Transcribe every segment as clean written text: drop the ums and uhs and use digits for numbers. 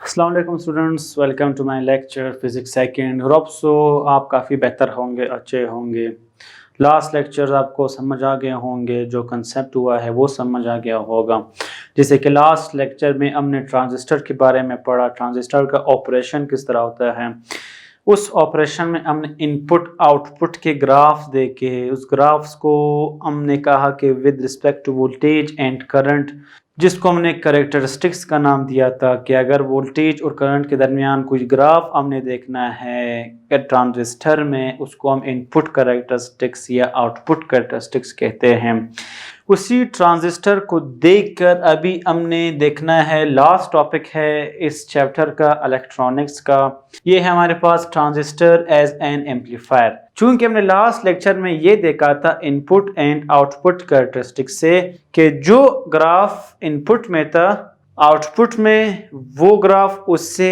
अस्सलाम वालेकुम students, welcome to my lecture physics second. Hope so आप काफ़ी बेहतर होंगे, अच्छे होंगे। लास्ट लेक्चर आपको समझ आ गए होंगे, जो कंसेप्ट हुआ है वो समझ आ गया होगा। जैसे कि लास्ट लेक्चर में हमने ट्रांजिस्टर के बारे में पढ़ा, ट्रांजिस्टर का ऑपरेशन किस तरह होता है। उस ऑपरेशन में हमने इनपुट आउटपुट के ग्राफ देखे, उस ग्राफ्स को हमने कहा कि with respect to voltage and current, जिसको हमने करेक्टरिस्टिक्स का नाम दिया था कि अगर वोल्टेज और करंट के दरमियान कुछ ग्राफ हमने देखना है ट्रांजिस्टर में, उसको हम इनपुट करेक्टरिस्टिक्स या आउटपुट करेक्टरिस्टिक्स कहते हैं। उसी ट्रांजिस्टर को देखकर अभी हमने देखना है, लास्ट टॉपिक है इस चैप्टर का इलेक्ट्रॉनिक्स का। ये है हमारे पास ट्रांजिस्टर एज एन एम्पलीफायर। चूंकि हमने लास्ट लेक्चर में ये देखा था इनपुट एंड आउटपुट कैरेक्टरिस्टिक्स से कि जो ग्राफ इनपुट में था आउटपुट में वो ग्राफ उससे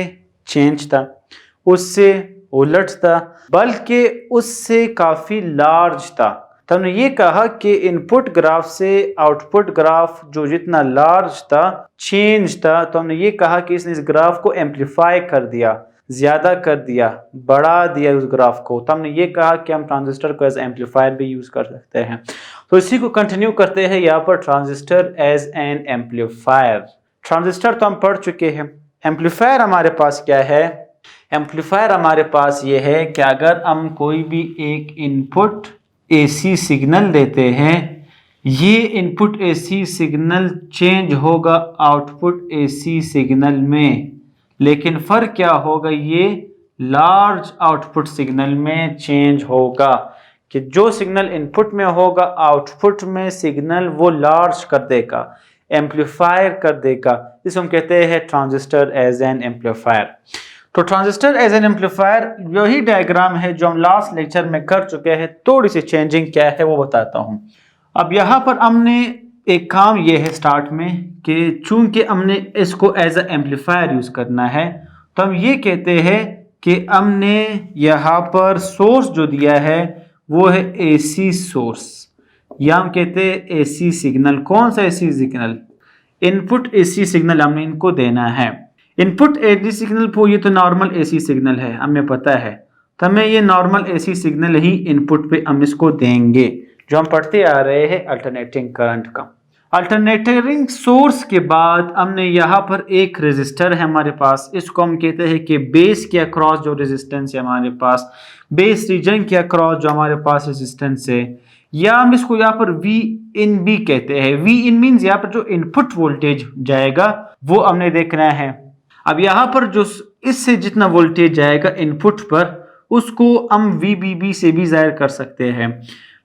चेंज था, उससे उलट था, बल्कि उससे काफ़ी लार्ज था। तो हमने ये कहा कि इनपुट ग्राफ से आउटपुट ग्राफ जो जितना लार्ज था, चेंज था, तो हमने ये कहा कि इसने इस ग्राफ को एम्पलीफाई कर दिया, ज़्यादा कर दिया, बढ़ा दिया उस ग्राफ को। तो हमने ये कहा कि हम ट्रांजिस्टर को एज एम्पलीफायर भी यूज़ कर सकते हैं। तो इसी को कंटिन्यू करते हैं यहाँ पर, transistor as an amplifier. Transistor तो हम पढ़ चुके हैं। एम्पलीफायर हमारे पास क्या है? एम्पलीफायर हमारे पास ये है कि अगर हम कोई भी एक इनपुट एसी सिग्नल देते हैं, ये इनपुट एसी सिग्नल चेंज होगा आउटपुट एसी सिग्नल में, लेकिन फ़र्क क्या होगा, ये लार्ज आउटपुट सिग्नल में चेंज होगा कि जो सिग्नल इनपुट में होगा आउटपुट में सिग्नल वो लार्ज कर देगा, एम्पलीफायर कर देगा। इसे हम कहते हैं ट्रांजिस्टर एज एन एम्पलीफायर। तो ट्रांजिस्टर एज एन एम्पलीफायर वही डायग्राम है जो हम लास्ट लेक्चर में कर चुके हैं। थोड़ी सी चेंजिंग क्या है वो बताता हूँ। अब यहाँ पर हमने एक काम ये है स्टार्ट में कि चूंकि हमने इसको एज ए एम्पलीफायर यूज़ करना है, तो हम ये कहते हैं कि हमने यहाँ पर सोर्स जो दिया है वो है एसी सोर्स, या हम कहते हैं एसी सिग्नल। कौन सा AC signal? Input AC signal हमने इनको देना है। इनपुट एसी सिग्नल को, ये तो नॉर्मल एसी सिग्नल है, हमें पता है, तो हमें ये नॉर्मल एसी सिग्नल ही इनपुट पे हम इसको देंगे, जो हम पढ़ते आ रहे हैं अल्टरनेटिंग करंट का। अल्टरनेटिंग सोर्स के बाद हमने यहाँ पर एक रेजिस्टर है हमारे पास, इसको हम कहते हैं कि बेस के अक्रॉस जो रेजिस्टेंस है हमारे पास, बेस रीजन के अक्रॉस जो हमारे पास रेजिस्टेंस है, या हम इसको यहाँ पर वी इन भी कहते हैं। वी इन मीन्स यहाँ पर जो इनपुट वोल्टेज जाएगा वो हमने देखना है। अब यहाँ पर जो इससे जितना वोल्टेज जाएगा इनपुट पर, उसको हम VBB से भी जाहिर कर सकते हैं।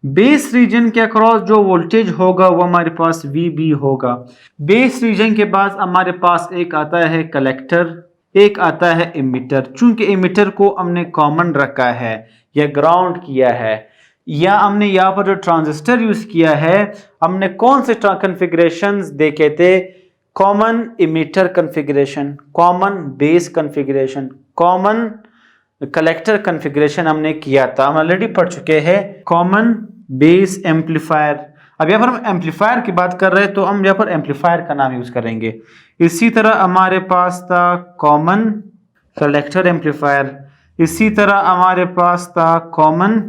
बेस रीजन के अक्रॉस जो वोल्टेज होगा वो हमारे पास VB होगा। बेस रीजन के बाद हमारे पास एक आता है कलेक्टर, एक आता है इमिटर। चूंकि इमिटर को हमने कॉमन रखा है या ग्राउंड किया है, या हमने यहाँ पर जो ट्रांजिस्टर यूज किया है, हमने कौन से कॉन्फ़िगरेशंस देखे थे? Common emitter configuration, common base configuration, common collector configuration हमने किया था। हम ऑलरेडी पढ़ चुके हैं कॉमन बेस एम्पलीफायर। अब यहाँ पर हम एम्पलीफायर की बात कर रहे हैं, तो हम यहाँ पर एम्पलीफायर का नाम यूज करेंगे। इसी तरह हमारे पास था कॉमन कलेक्टर एम्पलीफायर, इसी तरह हमारे पास था कॉमन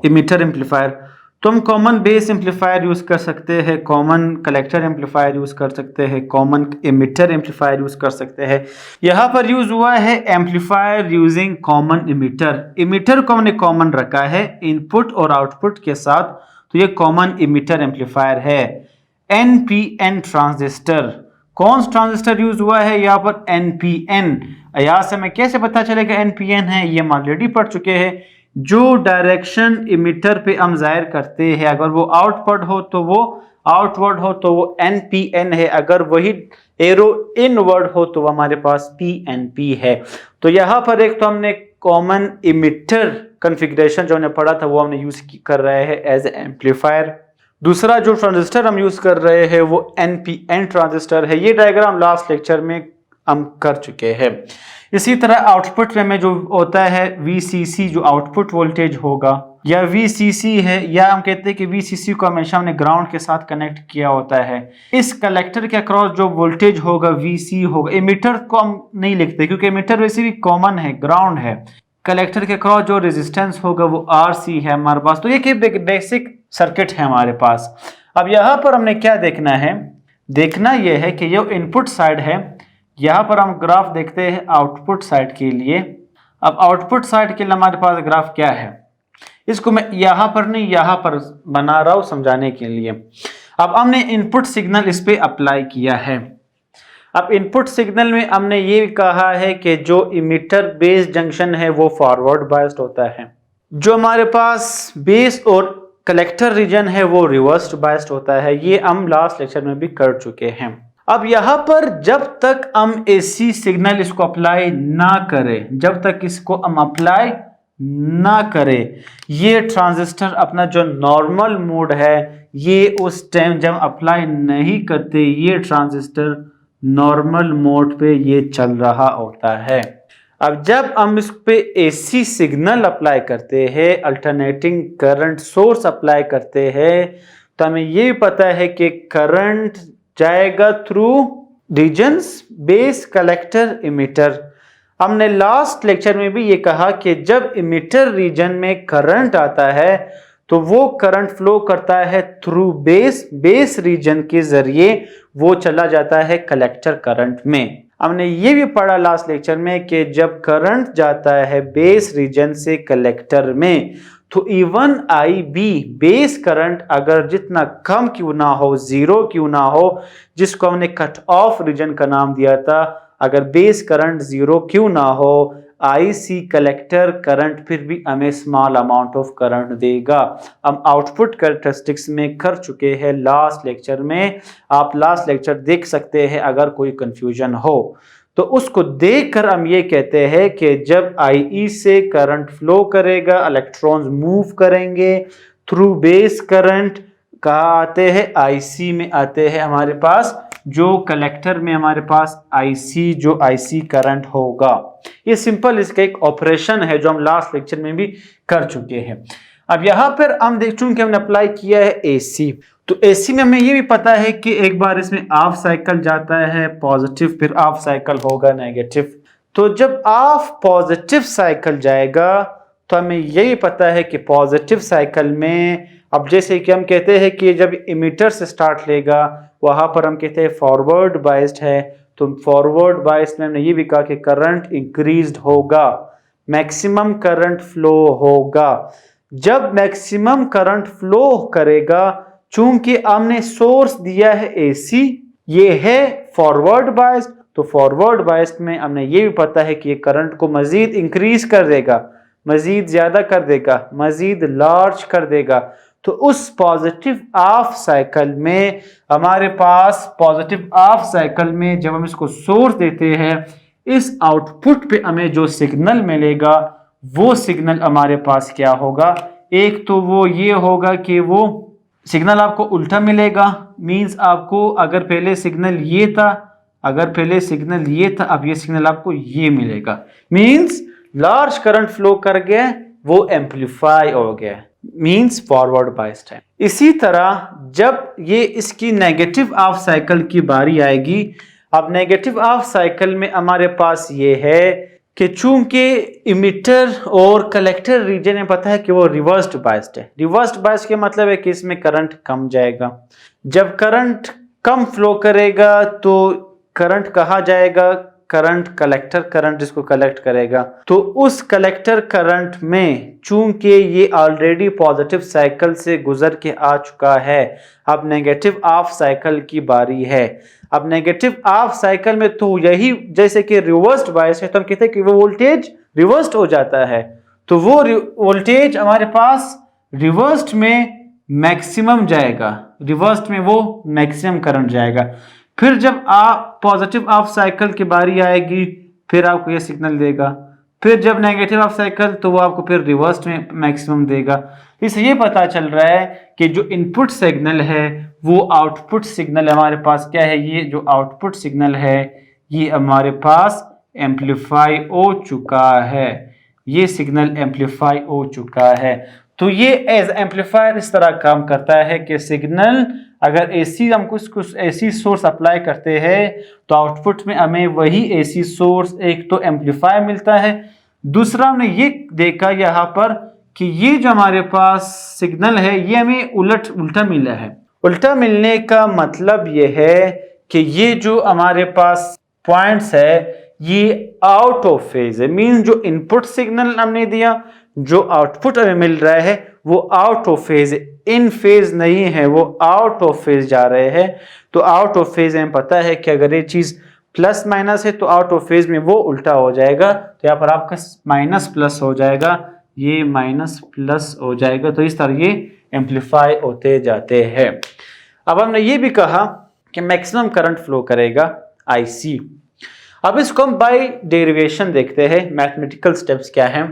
इमिटर एम्पलीफायर। तो हम कॉमन बेस एम्पलीफायर यूज कर सकते हैं, कॉमन कलेक्टर एम्पलीफायर यूज कर सकते हैं, कॉमन इमिटर एम्पलीफायर यूज कर सकते हैं। यहाँ पर यूज हुआ है amplifier using common emitter. Emitter को हमने कॉमन रखा है इनपुट और आउटपुट के साथ, तो ये कॉमन इमिटर एम्पलीफायर है। NPN ट्रांजिस्टर, कौन सा ट्रांजिस्टर यूज हुआ है यहाँ पर? NPN। यहाँ से हमें कैसे पता चलेगा NPN है? ये हम ऑलरेडी पढ़ चुके हैं। जो डायरेक्शन इमिटर पे हम जाहिर करते हैं, अगर वो आउटवर्ड हो तो वो आउटवर्ड हो तो वो NPN है, अगर वही एरो इनवर्ड हो तो वो हमारे पास PNP है। तो यहाँ पर एक तो हमने कॉमन इमिटर कॉन्फ़िगरेशन जो हमने पढ़ा था वो हमने यूज कर रहे हैं एज एम्पलीफायर। दूसरा जो ट्रांजिस्टर हम यूज कर रहे हैं वो NPN ट्रांजिस्टर है। ये डायग्राम लास्ट लेक्चर में हम कर चुके हैं। इसी तरह आउटपुट में जो होता है VCC, जो आउटपुट वोल्टेज होगा, या VCC है, या हम कहते हैं कि VCC को हमेशा हमने ग्राउंड के साथ कनेक्ट किया होता है। इस कलेक्टर के अक्रॉस जो वोल्टेज होगा VC होगा। एमिटर को हम नहीं लिखते क्योंकि एमिटर वैसे भी कॉमन है, ग्राउंड है। कलेक्टर के अक्रॉस जो रेजिस्टेंस होगा वो RC है हमारे पास। तो ये बेसिक सर्किट है हमारे पास। अब यहाँ पर हमने क्या देखना है, देखना यह है कि ये इनपुट साइड है, यहाँ पर हम ग्राफ देखते हैं आउटपुट साइड के लिए। अब आउटपुट साइड के लिए हमारे पास ग्राफ क्या है, इसको मैं यहाँ पर नहीं यहाँ पर बना रहा हूँ समझाने के लिए। अब हमने इनपुट सिग्नल इस पे अप्लाई किया है। अब इनपुट सिग्नल में हमने ये कहा है कि जो इमिटर बेस जंक्शन है वो फॉरवर्ड बायस्ड होता है, जो हमारे पास बेस और कलेक्टर रीजन है वो रिवर्स्ड बायस्ड होता है। ये हम लास्ट लेक्चर में भी कर चुके हैं। अब यहाँ पर जब तक हम AC सिग्नल इसको अप्लाई ना करें, जब तक इसको हम अप्लाई ना करें, ये ट्रांजिस्टर अपना जो नॉर्मल मोड है ये उस टाइम जब अप्लाई नहीं करते, ये ट्रांजिस्टर नॉर्मल मोड पे ये चल रहा होता है। अब जब हम इस पे AC सिग्नल अप्लाई करते हैं, अल्टरनेटिंग करंट सोर्स अप्लाई करते हैं, तो हमें ये पता है कि करंट जाएगा through regions base collector emitter. हमने लास्ट लेक्चर में भी ये कहा कि जब इमिटर रीजन में करंट आता है तो वो करंट फ्लो करता है थ्रू बेस रीजन के जरिए वो चला जाता है कलेक्टर करंट में। हमने ये भी पढ़ा लास्ट लेक्चर में कि जब करंट जाता है बेस रीजन से कलेक्टर में तो इवन IB बेस करंट अगर जितना कम क्यों ना हो, जीरो क्यों ना हो, जिसको हमने कट ऑफ रीजन का नाम दिया था, अगर बेस करंट जीरो क्यों ना हो, IC कलेक्टर करंट फिर भी हमें स्मॉल अमाउंट ऑफ करंट देगा। हम आउटपुट कैरेक्टरिस्टिक्स में कर चुके हैं लास्ट लेक्चर में, आप लास्ट लेक्चर देख सकते हैं अगर कोई कंफ्यूजन हो तो। उसको देखकर हम ये कहते हैं कि जब IE से करंट फ्लो करेगा, इलेक्ट्रॉन्स मूव करेंगे थ्रू बेस करंट, कहाँ आते हैं, IC में आते हैं हमारे पास, जो कलेक्टर में हमारे पास जो IC करंट होगा। ये सिंपल इसका एक ऑपरेशन है जो हम लास्ट लेक्चर में भी कर चुके हैं। अब यहाँ पर हम देख चुके हमने अप्लाई किया है AC, तो AC में हमें ये भी पता है कि एक बार इसमें हाफ साइकिल जाता है पॉजिटिव, फिर हाफ साइकिल होगा नेगेटिव। तो जब हाफ पॉजिटिव साइकिल जाएगा तो हमें यही पता है कि पॉजिटिव साइकिल में, अब जैसे कि हम कहते हैं कि जब इमिटर से स्टार्ट लेगा वहां पर हम कहते हैं फॉरवर्ड बायस्ड है, तो फॉरवर्ड बायस्ड में हमने ये भी कहा कि करंट इंक्रीज्ड होगा, मैक्सिमम करंट फ्लो होगा। जब मैक्सिमम करंट फ्लो करेगा, चूंकि हमने सोर्स दिया है AC, ये है फॉरवर्ड बायस्ड, तो फॉरवर्ड बायस्ड में हमने ये भी पता है कि ये करंट को मजीद इंक्रीज कर देगा, मजीद ज्यादा कर देगा, मजीद लार्ज कर देगा। तो उस पॉजिटिव हाफ साइकिल में हमारे पास, पॉजिटिव हाफ साइकिल में जब हम इसको सोर्स देते हैं, इस आउटपुट पे हमें जो सिग्नल मिलेगा वो सिग्नल हमारे पास क्या होगा, एक तो वो ये होगा कि वो सिग्नल आपको उल्टा मिलेगा, मींस आपको अगर पहले सिग्नल ये था, अगर पहले सिग्नल ये था, अब ये सिग्नल आपको ये मिलेगा, मींस लार्ज करंट फ्लो कर गया, वो एम्पलीफाई हो गया, मींस फॉरवर्ड बायस्ड है। इसी तरह जब ये इसकी नेगेटिव हाफ साइकिल की बारी आएगी, अब नेगेटिव हाफ साइकिल में हमारे पास ये है कि चूंकि इमिटर और कलेक्टर रीजन में पता है कि वो रिवर्स्ड बायस्ड है। रिवर्स्ड बायस्ड के मतलब है कि इसमें करंट कम जाएगा। जब करंट कम फ्लो करेगा तो करंट कहाँ जाएगा, करंट कलेक्टर करंट जिसको कलेक्ट करेगा, तो उस कलेक्टर करंट में चूंकि ये ऑलरेडी पॉजिटिव साइकिल से गुजर के आ चुका है, अब नेगेटिव हाफ साइकिल की बारी है। अब नेगेटिव हाफ साइकिल में तो यही जैसे कि रिवर्स्ड बायस है, तो हम कहते हैं कि वो वोल्टेज रिवर्स्ड हो जाता है, तो वो वोल्टेज हमारे पास रिवर्स्ड में मैक्सिमम जाएगा, रिवर्स्ड में वो मैक्सिमम करंट जाएगा। फिर जब आप पॉजिटिव हाफ साइकिल की बारी आएगी, फिर आपको ये सिग्नल देगा, फिर जब नेगेटिव हाफ साइकिल तो वो आपको फिर रिवर्स में मैक्सिमम देगा। इससे ये पता चल रहा है कि जो इनपुट सिग्नल है वो आउटपुट सिग्नल हमारे पास क्या है, ये जो आउटपुट सिग्नल है ये हमारे पास एम्पलीफाई हो चुका है, ये सिग्नल एम्पलीफाई हो चुका है। तो ये एज एम्पलीफायर इस तरह काम करता है कि सिग्नल अगर एसी हम कुछ एसी सोर्स अप्लाई करते हैं तो आउटपुट में हमें वही एसी सोर्स एक तो एम्पलीफायर मिलता है, दूसरा हमने ये देखा यहाँ पर कि ये जो हमारे पास सिग्नल है ये हमें उल्टा मिला है। उल्टा मिलने का मतलब ये है कि ये जो हमारे पास पॉइंट्स है ये आउट ऑफ फेज है, मीन जो इनपुट सिग्नल हमने दिया जो आउटपुट हमें मिल रहा है वो out of phase, in phase नहीं है, वो आउट ऑफ फेज जा रहे हैं। तो आउट ऑफ फेज हमें पता है कि अगर ये चीज प्लस माइनस है तो आउट ऑफ फेज में वो उल्टा हो जाएगा, तो यहाँ पर आपका माइनस प्लस हो जाएगा, ये माइनस प्लस हो जाएगा। तो इस तरह ये एम्पलीफाई होते जाते हैं। अब हमने ये भी कहा कि मैक्सिमम करंट फ्लो करेगा आईसी। अब इसको हम बाय डेरिवेशन देखते हैं, मैथमेटिकल स्टेप्स क्या है।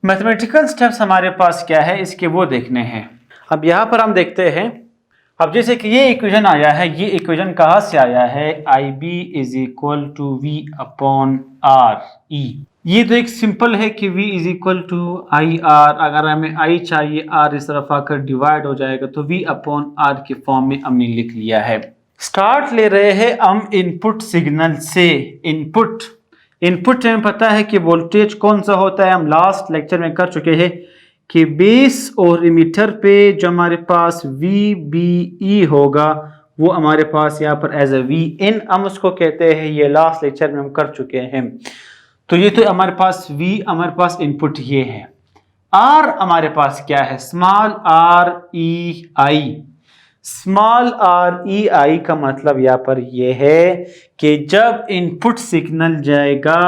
मैथमेटिकल स्टेप्स हमारे पास क्या है इसके वो देखने हैं। अब यहाँ पर हम देखते हैं, अब जैसे कि ये इक्वेशन आया है, ये इक्वेशन कहाँ से आया है, IB is equal to V upon RE। ये तो एक सिंपल है कि V is equal to IR, अगर हमें I चाहिए R इस तरफ आकर डिवाइड हो जाएगा तो V अपॉन R के फॉर्म में हमने लिख लिया है। स्टार्ट ले रहे हैं हम इनपुट सिग्नल से। इनपुट हमें पता है कि वोल्टेज कौन सा होता है, हम लास्ट लेक्चर में कर चुके हैं कि बेस और इमीटर पे जो हमारे पास VBE होगा वो हमारे पास यहाँ पर एज ए Vin हम उसको कहते हैं, ये लास्ट लेक्चर में हम कर चुके हैं। तो ये तो हमारे पास V हमारे पास इनपुट ये है। R हमारे पास क्या है, स्मॉल REI। स्मॉल REI का मतलब यहाँ पर यह है कि जब इनपुट सिग्नल जाएगा,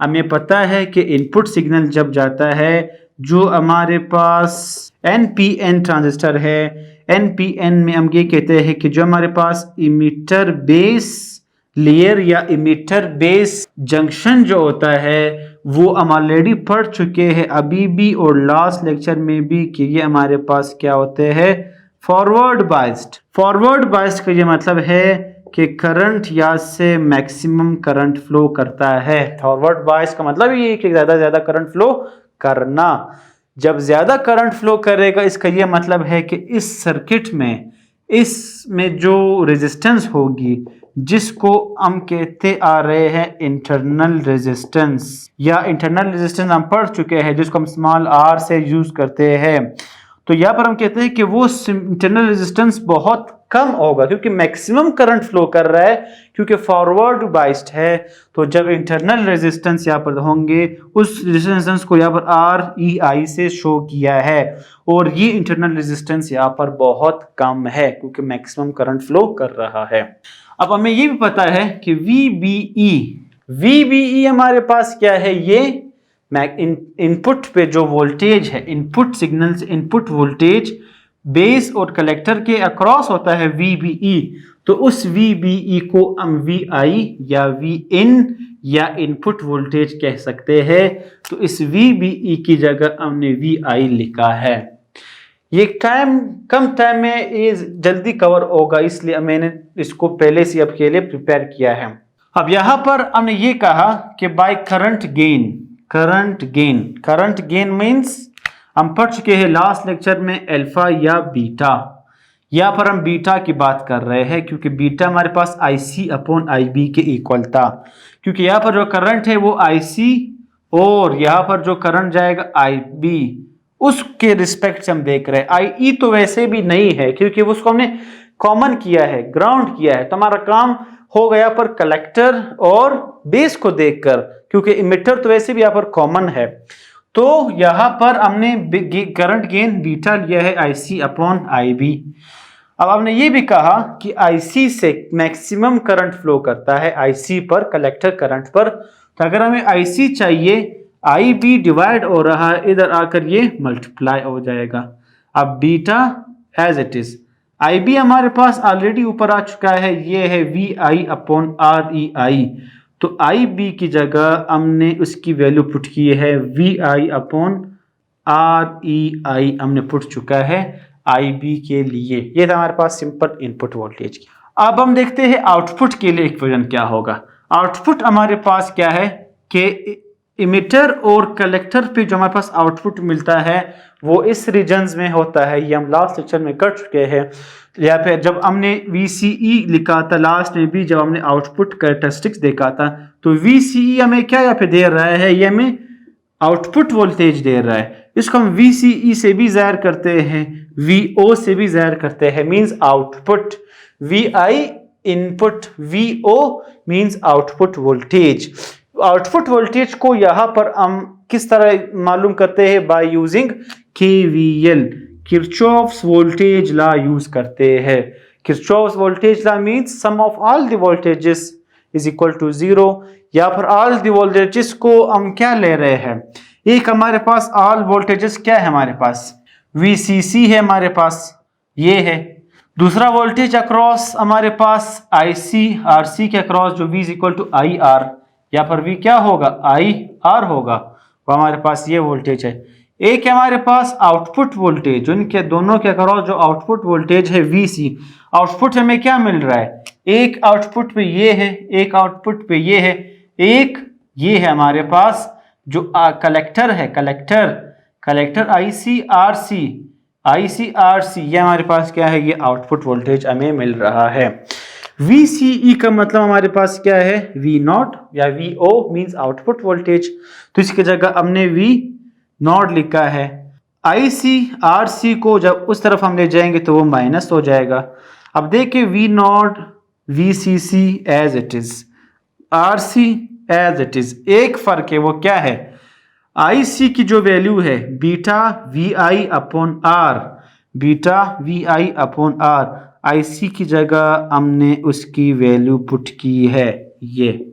हमें पता है कि इनपुट सिग्नल जब जाता है जो हमारे पास NPN ट्रांजिस्टर है, NPN में हम ये कहते हैं कि जो हमारे पास इमीटर बेस लेयर या इमीटर बेस जंक्शन जो होता है वो हम ऑलरेडी पढ़ चुके हैं अभी भी और लास्ट लेक्चर में भी कि ये हमारे पास क्या होते हैं, फॉरवर्ड बाइस्ड। फॉरवर्ड बाइस्ड का ये मतलब है कि करंट यहाँ से मैक्सिमम करंट फ्लो करता है। फॉरवर्ड बाइस्ड का मतलब ये है कि ज्यादा से ज्यादा करंट फ्लो करना। जब ज्यादा करंट फ्लो करेगा इसका ये मतलब है कि इस सर्किट में इसमें जो रेजिस्टेंस होगी जिसको हम कहते आ रहे हैं इंटरनल रेजिस्टेंस, या इंटरनल रेजिस्टेंस हम पढ़ चुके हैं जिसको हम स्मॉल r से यूज करते हैं। तो यहाँ पर हम कहते हैं कि वो इंटरनल रेजिस्टेंस बहुत कम होगा क्योंकि मैक्सिमम करंट फ्लो कर रहा है, क्योंकि फॉरवर्ड बाइस्ड है। तो जब इंटरनल रेजिस्टेंस यहाँ पर होंगे उस रेजिस्टेंस को यहाँ पर REI से शो किया है और ये इंटरनल रेजिस्टेंस यहाँ पर बहुत कम है क्योंकि मैक्सिमम करंट फ्लो कर रहा है। अब हमें ये भी पता है कि VBE हमारे पास क्या है, ये इनपुट पे जो वोल्टेज है, इनपुट सिग्नल से इनपुट वोल्टेज बेस और कलेक्टर के अक्रॉस होता है VBE। तो उस VBE को हम VI या Vin या इनपुट वोल्टेज कह सकते हैं। तो इस VBE की जगह हमने VI लिखा है। ये कम टाइम में ये जल्दी कवर होगा इसलिए मैंने इसको पहले से आपके लिए प्रिपेयर किया है। अब यहाँ पर हमने ये कहा कि बाय करंट गेन मीन्स हम पढ़ चुके हैं लास्ट लेक्चर में अल्फा या बीटा। यहाँ पर हम बीटा की बात कर रहे हैं क्योंकि बीटा हमारे पास IC अपॉन IB के इक्वल था, क्योंकि यहाँ पर जो करंट है वो IC और यहाँ पर जो करंट जाएगा IB, उसके रिस्पेक्ट से हम देख रहे हैं। IE तो वैसे भी नहीं है क्योंकि उसको हमने कॉमन किया है, ग्राउंड किया है, तो हमारा काम हो गया पर कलेक्टर और बेस को देखकर, क्योंकि इमिटर तो वैसे भी यहाँ पर कॉमन है। तो यहाँ पर हमने करंट गेन बीटा लिया है IC अपॉन IB। अब हमने ये भी कहा कि IC से मैक्सिमम करंट फ्लो करता है IC पर, कलेक्टर करंट पर। तो अगर हमें IC चाहिए, IB डिवाइड हो रहा है, इधर आकर ये मल्टीप्लाई हो जाएगा। अब beta as it is, IB हमारे पास ऑलरेडी ऊपर आ चुका है, ये है VI अपॉन REI। तो IB की जगह हमने उसकी वैल्यू पुट की है VI अपॉन REI हमने पुट चुका है IB के लिए। ये था हमारे पास सिंपल इनपुट वोल्टेज की। अब हम देखते हैं आउटपुट के लिए इक्वेशन क्या होगा। आउटपुट हमारे पास क्या है कि इमिटर और कलेक्टर पे जो हमारे पास आउटपुट मिलता है वो इस रीजन्स में होता है। ये हम लास्ट लेक्चर में कर चुके हैं। या फिर जब हमने VCE लिखा था लास्ट में भी, जब हमने आउटपुट कैरेक्टरिस्टिक्स देखा था, तो VCE हमें क्या यहाँ पे दे रहा है, ये हमें आउटपुट वोल्टेज दे रहा है। इसको हम VCE से भी ज़ाहिर करते हैं, VO से भी ज़ाहिर करते हैं, means output. VI input, VO means output voltage. Output voltage को यहाँ पर हम किस तरह मालूम करते हैं, by using KVL, Kirchhoff's voltage law use करते हैं। Kirchhoff's voltage law means sum of all the voltages is equal to 0। या फिर ऑल द वोल्टेजेस को हम क्या ले रहे हैं, एक हमारे पास ऑल वोल्टेजेस क्या है, हमारे पास VCC है, हमारे पास ये है। दूसरा वोल्टेज अक्रॉस हमारे पास IC RC के अक्रॉस जो V is equal to IR, या पर V क्या होगा, IR होगा, वो हमारे पास ये वोल्टेज है। एक है हमारे पास आउटपुट वोल्टेज, उनके दोनों के अक्रॉस जो आउटपुट वोल्टेज है VC। आउटपुट हमें क्या मिल रहा है, एक आउटपुट पे ये है, एक आउटपुट पे ये है, एक ये है हमारे पास जो कलेक्टर है, कलेक्टर IC RC, ये हमारे पास क्या है, ये आउटपुट वोल्टेज हमें मिल रहा है। VCE का मतलब हमारे पास क्या है, V0 या VO मींस आउटपुट वोल्टेज, तो इसकी जगह हमने V0 लिखा है। IC RC को जब उस तरफ हम ले जाएंगे तो वो माइनस हो जाएगा। अब देखिए V0 VCC as it is, RC as it is, एक फर्क है, वो क्या है, IC की जो वैल्यू है beta VI upon R, beta VI upon R, IC की जगह हमने उसकी वैल्यू पुट की है ये।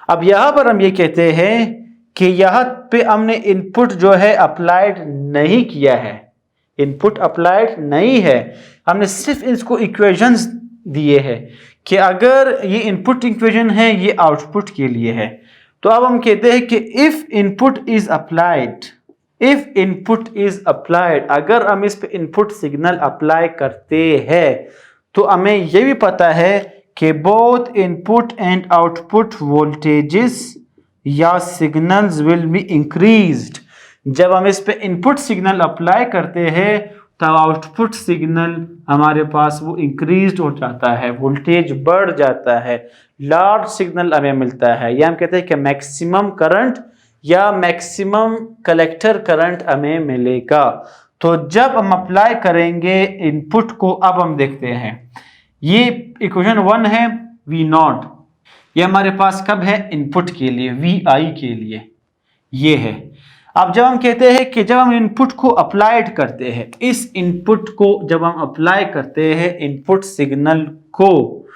अब यहां पर हम ये कहते हैं कि यहाँ पे हमने इनपुट जो है अप्लाइड नहीं किया है, इनपुट अप्लाइड नहीं है, हमने सिर्फ इसको इक्वेशंस दिए हैं कि अगर ये इनपुट इक्वेशन है ये आउटपुट के लिए है। तो अब हम कहते हैं कि if input is applied, if input is applied, अगर हम इस पे इनपुट सिग्नल अप्लाई करते हैं तो हमें ये भी पता है कि both input and output voltages या सिग्नल्स विल बी इंक्रीज्ड। जब हम इस पे इनपुट सिग्नल अप्लाई करते हैं तब आउटपुट सिग्नल हमारे पास वो इंक्रीज्ड हो जाता है, वोल्टेज बढ़ जाता है, लार्ज सिग्नल हमें मिलता है। या हम कहते हैं कि मैक्सिमम करंट या मैक्सिमम कलेक्टर करंट हमें मिलेगा। तो जब हम अप्लाई करेंगे इनपुट को, अब हम देखते हैं ये इक्वेशन 1 है V0, ये हमारे पास कब है, इनपुट के लिए, VI के लिए ये है। अब जब हम कहते हैं कि जब हम इनपुट को अप्लाइड करते हैं, इस इनपुट को जब हम अप्लाई करते हैं इनपुट सिग्नल को,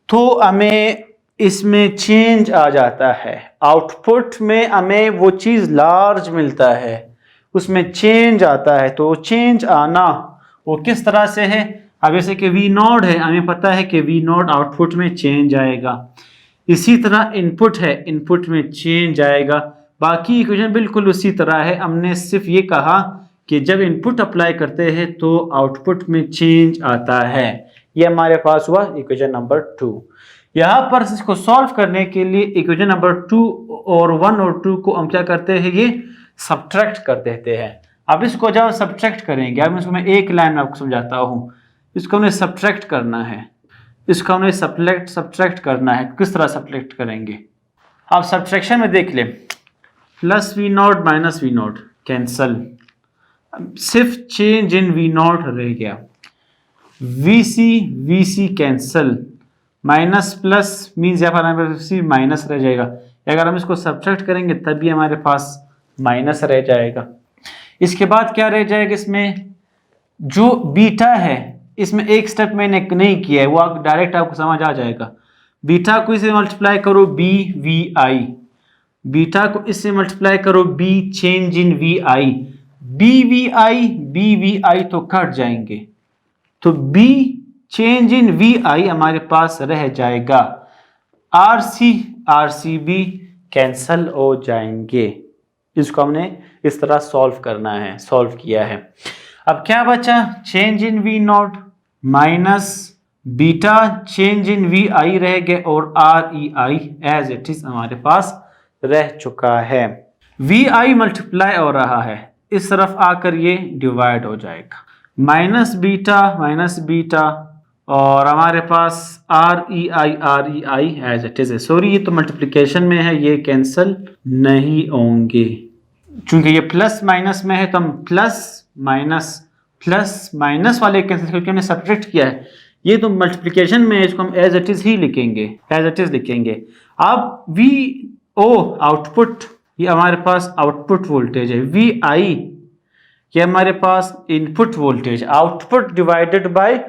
तो हमें इसमें चेंज आ जाता है, आउटपुट में हमें वो चीज़ लार्ज मिलता है, उसमें चेंज आता है। तो चेंज आना वो किस तरह से है, अब जैसे कि V0 है, हमें पता है कि V0 आउटपुट में चेंज आएगा, इसी तरह इनपुट है, इनपुट में चेंज आएगा। बाकी इक्वेशन बिल्कुल उसी तरह है, हमने सिर्फ ये कहा कि जब इनपुट अप्लाई करते हैं तो आउटपुट में चेंज आता है। ये हमारे पास हुआ इक्वेशन नंबर 2। यहाँ पर इसको सॉल्व करने के लिए इक्वेशन नंबर 2 और 1 और 2 को हम क्या करते हैं, ये सब्ट्रैक्ट कर देते हैं। अब इसको जब हम सब्ट्रैक्ट करेंगे, अब इसको मैं एक लाइन में आपको समझाता हूँ, इसको हमें सब्ट्रैक्ट करना है, इसको हमें सब्ट्रैक्ट करना है। किस तरह सब्ट्रैक्ट करेंगे, आप सब्ट्रैक्शन में देख लें, plus V0 minus V0 cancel, सिर्फ चेंज इन V0 रह गया, VC cancel, minus plus means यहाँ पर हमारे पास माइनस रह जाएगा। अगर हम इसको सब्ट्रैक्ट करेंगे तभी हमारे पास माइनस रह जाएगा। इसके बाद क्या रह जाएगा, इसमें जो बीटा है, इसमें एक स्टेप मैंने नहीं किया है, वो आप डायरेक्ट आपको समझ आ जाएगा। बीटा को इसे मल्टीप्लाई करो BVI, बीटा को इससे मल्टीप्लाई करो B change in VI, BVI तो कट जाएंगे, तो B चेंज इन VI हमारे पास रह जाएगा, RCB कैंसल हो जाएंगे। इसको हमने इस तरह सॉल्व करना है, सॉल्व किया है। अब क्या बचा, change in V0 minus beta change in VI रह गए और REI एज इट इज हमारे पास रह चुका है। वी आई मल्टीप्लाई हो रहा है, इस तरफ आकर ये डिवाइड हो जाएगा, माइनस बीटा और हमारे पास R E I as it is है। सॉरी ये तो मल्टीप्लिकेशन में है, ये कैंसिल नहीं होंगे, चूंकि ये प्लस माइनस में है तो हम प्लस माइनस वाले कैंसिल क्योंकि हमने सब्ट्रैक्ट किया है। ये तो मल्टीप्लिकेशन में है, इसको हम एज इट इज ही लिखेंगे, एज इट इज लिखेंगे। अब वी ओ आउटपुट, ये हमारे पास आउटपुट वोल्टेज है, वी आई ये हमारे पास input voltage, output divided by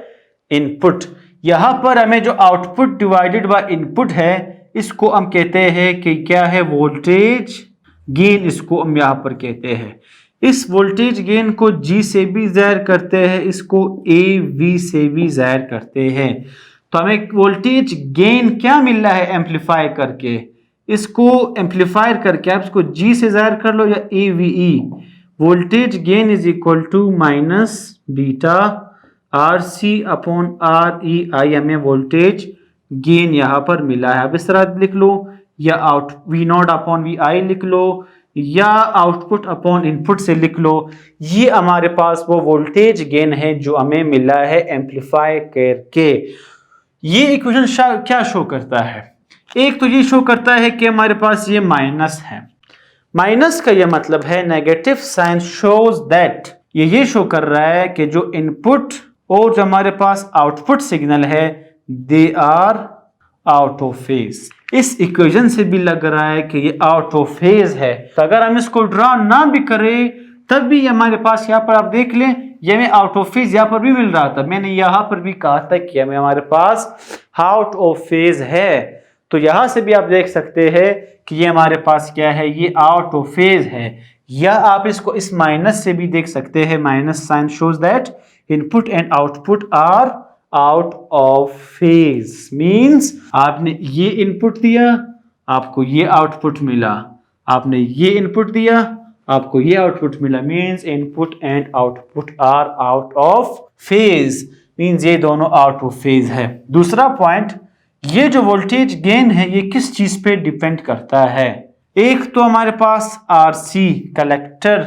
input. यहां पर हमें जो आउटपुट डिवाइडेड बाय इनपुट है इसको हम कहते हैं कि क्या है, वोल्टेज गेन, इसको हम यहां पर कहते हैं। इस वोल्टेज गेन को G से भी ज़ाहिर करते हैं, इसको AV से भी ज़ाहिर करते हैं। तो हमें वोल्टेज गेन क्या मिल रहा है एम्पलीफाई करके, इसको एम्पलीफायर करके आप इसको G से ज़ाहिर कर लो या AVE, voltage gain is equal to minus beta RC upon REI, हमें वोल्टेज गेन यहां पर मिला है। अब इस तरह लिख लो, या आउट V0 अपॉन VI लिख लो, या आउटपुट अपॉन इनपुट से लिख लो। ये हमारे पास वो वोल्टेज गेन है जो हमें मिला है एम्पलीफाई करके। ये इक्वेशन क्या शो करता है, एक तो ये शो करता है कि हमारे पास ये माइनस है, माइनस का ये मतलब है नेगेटिव साइन शोज दैट, ये शो कर रहा है कि जो इनपुट और जो हमारे पास आउटपुट सिग्नल है they are out of phase. इस इक्वेशन से भी लग रहा है कि ये आउट ऑफ फेज है। तो अगर हम इसको ड्रा ना भी करें तब भी हमारे पास यहाँ पर आप देख लें, ये हमें आउट ऑफ फेज यहाँ पर भी मिल रहा था। मैंने यहाँ पर भी कहा था कि हमें हमारे पास आउट ऑफ फेज है, तो यहां से भी आप देख सकते हैं कि ये हमारे पास क्या है, ये आउट ऑफ फेज है। या आप इसको इस माइनस से भी देख सकते हैं, minus sign shows that input and output are out of phase. Means आपने ये इनपुट दिया, आपको ये आउटपुट मिला, आपने ये इनपुट दिया, आपको ये आउटपुट मिला, means input and output are out of phase, means ये दोनों आउट ऑफ फेज है। दूसरा पॉइंट, ये जो वोल्टेज गेन है ये किस चीज पे डिपेंड करता है, एक तो हमारे पास RC कलेक्टर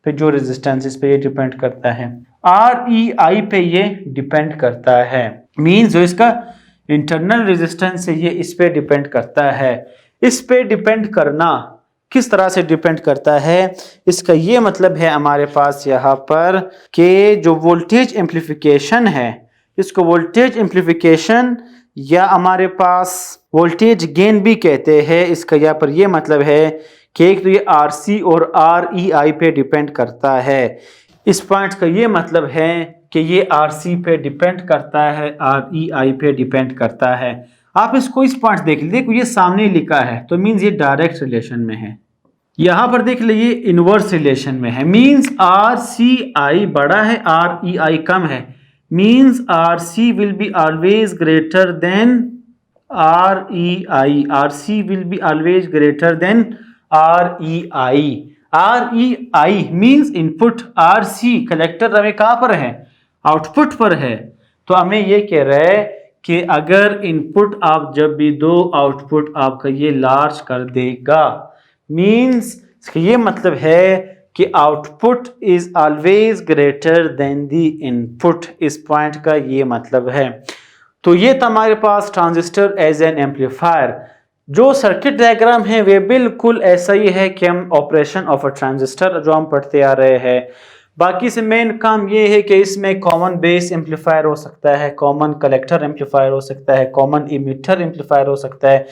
पे जो रेजिस्टेंस इस पे ये डिपेंड करता है, REI पे ये डिपेंड करता है, मींस जो इसका इंटरनल रेजिस्टेंस है ये इस पे डिपेंड करता है। इस पे डिपेंड करना किस तरह से डिपेंड करता है, इसका ये मतलब है हमारे पास यहाँ पर कि जो वोल्टेज एम्प्लीफिकेशन है, इसको वोल्टेज एम्प्लीफिकेशन या हमारे पास वोल्टेज गेन भी कहते हैं। इसका यहाँ पर ये मतलब है कि एक तो ये RC और REI पे डिपेंड करता है। इस पॉइंट का ये मतलब है कि ये RC पे डिपेंड करता है, REI पे डिपेंड करता है। आप इसको इस पॉइंट देख लीजिए, देखो ये सामने लिखा है तो मींस ये डायरेक्ट रिलेशन में है। यहाँ पर देख लीजिए इनवर्स रिलेशन में है, मींस RCI बड़ा है, REI कम है, means RC will be always greater than REI, RC will be always greater than REI, REI means input, RC collector हमें कहाँ पर है, आउटपुट पर है। तो हमें ये कह रहा है कि अगर इनपुट आप जब भी दो, आउटपुट आपका ये लार्ज कर देगा, मींस इसका ये मतलब है कि output is always greater then the input. इस पॉइंट का ये मतलब है। तो ये था हमारे पास ट्रांजिस्टर एज एन एम्पलीफायर। जो सर्किट डायग्राम है वे बिल्कुल ऐसा ही है कि हम ऑपरेशन ऑफ अ ट्रांजिस्टर जो हम पढ़ते आ रहे हैं। बाकी से मेन काम ये है कि इसमें कॉमन बेस एम्पलीफायर हो सकता है, कॉमन कलेक्टर एम्पलीफायर हो सकता है, कॉमन इमिटर एम्पलीफायर हो सकता है।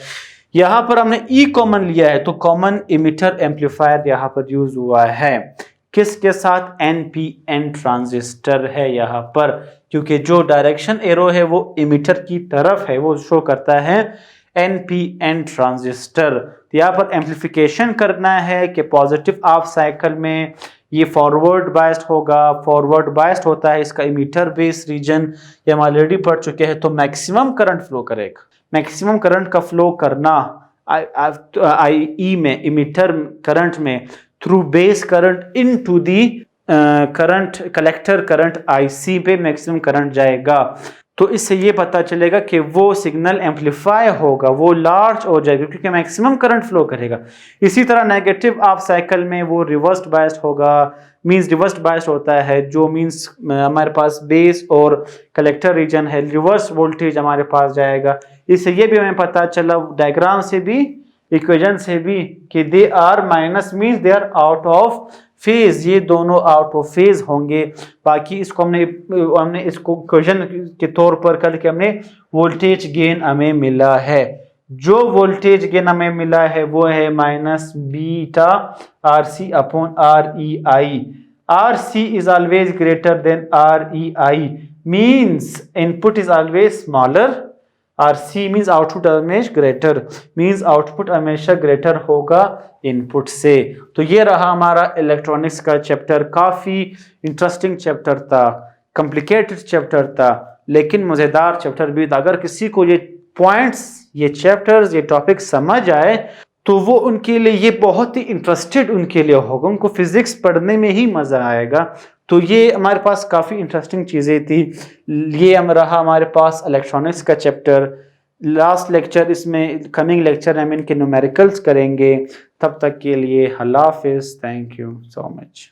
यहाँ पर हमने ई कॉमन लिया है तो कॉमन इमिटर एम्पलीफायर यहाँ पर यूज हुआ है, किसके साथ, NPN ट्रांजिस्टर है यहाँ पर, क्योंकि जो डायरेक्शन एरो है वो इमिटर की तरफ है, वो शो करता है NPN ट्रांजिस्टर। तो यहाँ पर एम्पलीफिकेशन करना है कि पॉजिटिव ऑफ साइकिल में ये फॉरवर्ड बायस्ड होगा, फॉरवर्ड बायस्ड होता है इसका इमिटर बेस रीजन, ये हम ऑलरेडी पढ़ चुके हैं। तो मैक्सिमम करंट फ्लो करेगा, मैक्सिमम करंट का फ्लो करना IE में, इमिटर करंट में, through base current into the current, collector current IC पे मैक्सिमम करंट जाएगा। तो इससे ये पता चलेगा कि वो सिग्नल एम्पलीफाई होगा, वो लार्ज हो जाएगा क्योंकि मैक्सिमम करंट फ्लो करेगा। इसी तरह नेगेटिव ऑफ साइकिल में वो रिवर्स्ड बायस्ड होगा, मींस रिवर्स्ड बायस्ड होता है, जो मींस हमारे पास बेस और कलेक्टर रीजन है, रिवर्स वोल्टेज हमारे पास जाएगा। इससे ये भी हमें पता चला डायग्राम से भी, इक्वेशन से भी, कि they are minus means they are out of phase, ये दोनों आउट ऑफ फेज होंगे। बाकी इसको हमने इसको इक्वेशन के तौर पर कल के हमने वोल्टेज गेन हमें मिला है। जो वोल्टेज गेन हमें मिला है वो है minus beta R C upon R E I. R C is always greater than R E I, means input is always smaller. R C means output हमेशा ग्रेटर, मीन्स आउटपुट हमेशा greater होगा input से। तो ये रहा हमारा electronics का chapter. काफ़ी इंटरेस्टिंग चैप्टर था, कॉम्प्लिकेटेड चैप्टर था, लेकिन मज़ेदार चैप्टर भी था। अगर किसी को ये पॉइंट्स, ये चैप्टर्स, ये टॉपिक समझ आए तो वो उनके लिए ये बहुत ही इंटरेस्टेड उनके लिए होगा, उनको फिजिक्स पढ़ने में ही मज़ा आएगा। तो ये हमारे पास काफ़ी इंटरेस्टिंग चीज़ें थी। ये रहा हमारे पास इलेक्ट्रॉनिक्स का चैप्टर। लास्ट लेक्चर, इसमें कमिंग लेक्चर हम इनके न्यूमेरिकल्स करेंगे। तब तक के लिए अल्लाह हाफिज़, थैंक यू सो मच।